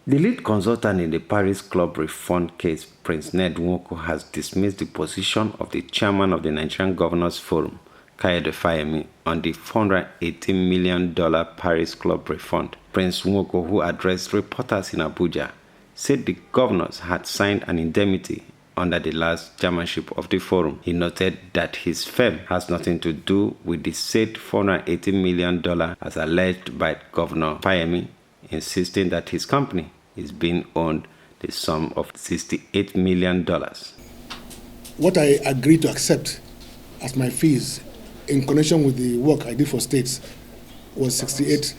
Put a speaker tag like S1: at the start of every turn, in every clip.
S1: The lead consultant in the Paris Club refund case, Prince Nwoko, has dismissed the position of the chairman of the Nigerian Governors Forum, Kayode Fayemi, on the $418 million Paris Club refund. Prince Nwoko, who addressed reporters in Abuja, said the governors had signed an indemnity under the last chairmanship of the forum. He noted that his firm has nothing to do with the said $480 million as alleged by Governor Fayemi, insisting that his company is being owed the sum of $68 million.
S2: What I agreed to accept as my fees in connection with the work I did for states was 68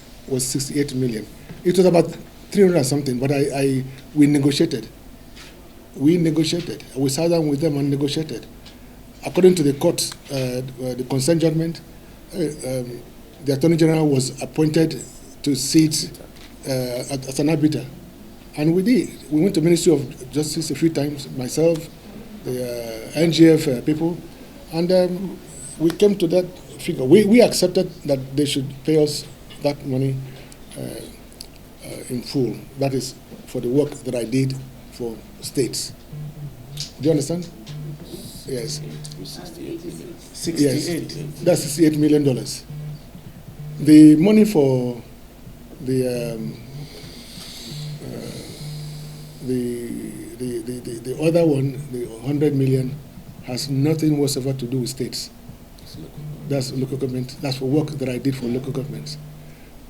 S2: million. It was about 300 and something, but we negotiated. We sat down with them and negotiated. According to the court, the consent judgment, the Attorney General was appointed to sit as an arbiter. And we did. We went to Ministry of Justice a few times, myself, the NGF people, and we came to that figure. We accepted that they should pay us that money in full. That is for the work that I did for states. Do you understand? Yes. 68. Yes, that's $68 million. The money for the other one, the 100 million, has nothing whatsoever to do with states. That's local government. That's for work that I did for local governments.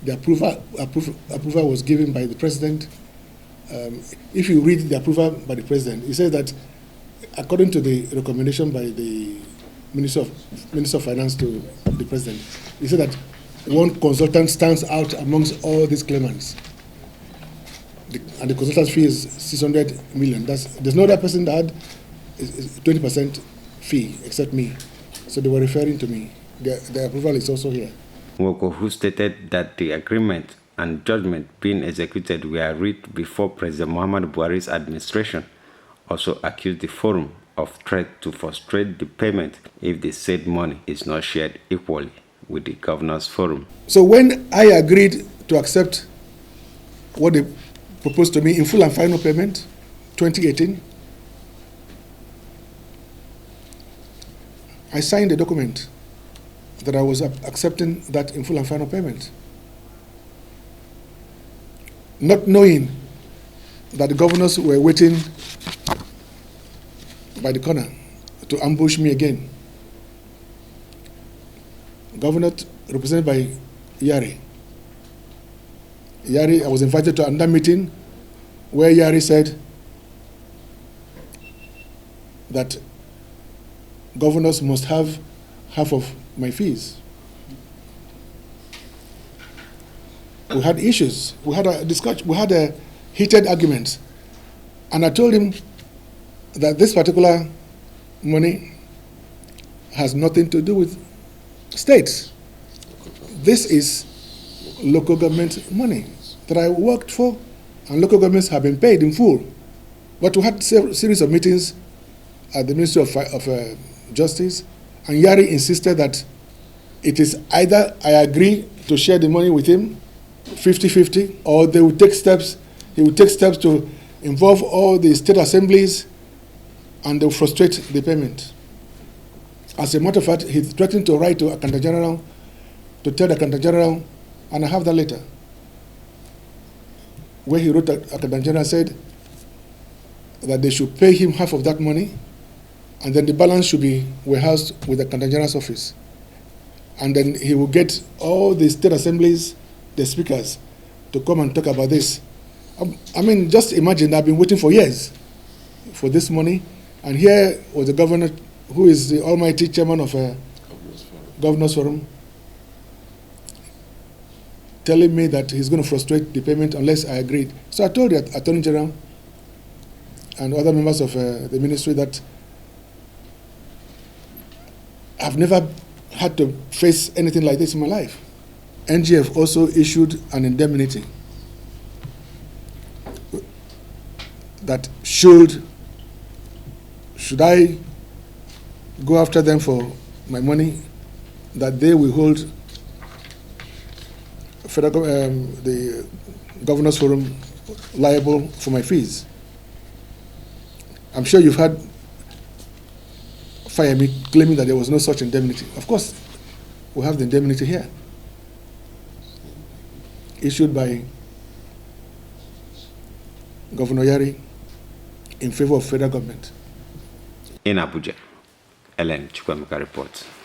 S2: The approval was given by the president. If you read the approval by the president, he says that according to the recommendation by the Minister of Finance to the president, he said that one consultant stands out amongst all these claimants. And the consultant's fee is 600 million. There's no other person that had 20% fee except me. So they were referring to me. The approval is also here.
S1: Nwoko, who stated that the agreement and judgment being executed were read before President Muhammadu Buhari's administration, also accused the forum of threat to frustrate the payment if the said money is not shared equally with the governors forum.
S2: So when I agreed to accept what they proposed to me in full and final payment, 2018, I signed a document that I was accepting that in full and final payment, not knowing that the governors were waiting by the corner to ambush me again. Governor represented by Yari. I was invited to another meeting where Yari said that governors must have half of my fees. We had issues. We had a discussion. We had a heated argument. And I told him that this particular money has nothing to do with states. This is local government money that I worked for, and local governments have been paid in full. But we had a series of meetings at the Ministry of Justice, and Yari insisted that it is either I agree to share the money with him, 50-50, or he would take steps to involve all the state assemblies and they will frustrate the payment. As a matter of fact, he threatened to write to Accountant General, to tell the Accountant General, and I have that letter, where he wrote that Accountant General said that they should pay him half of that money, and then the balance should be warehoused with the Accountant General's office. And then he will get all the state assemblies, the speakers, to come and talk about this. I mean, just imagine, I've been waiting for years for this money, and here was the governor, who is the almighty chairman of a Governors Forum, telling me that he's going to frustrate the payment unless I agreed. So I told the Attorney General and other members of the ministry that I've never had to face anything like this in my life. NGF also issued an indemnity that should I go after them for my money, that they will hold the Governors Forum liable for my fees. I'm sure you've had Fayemi claiming that there was no such indemnity. Of course, we have the indemnity here, issued by Governor Yari in favor of federal government.
S1: In Abuja, Ellen Chukwemeka reports.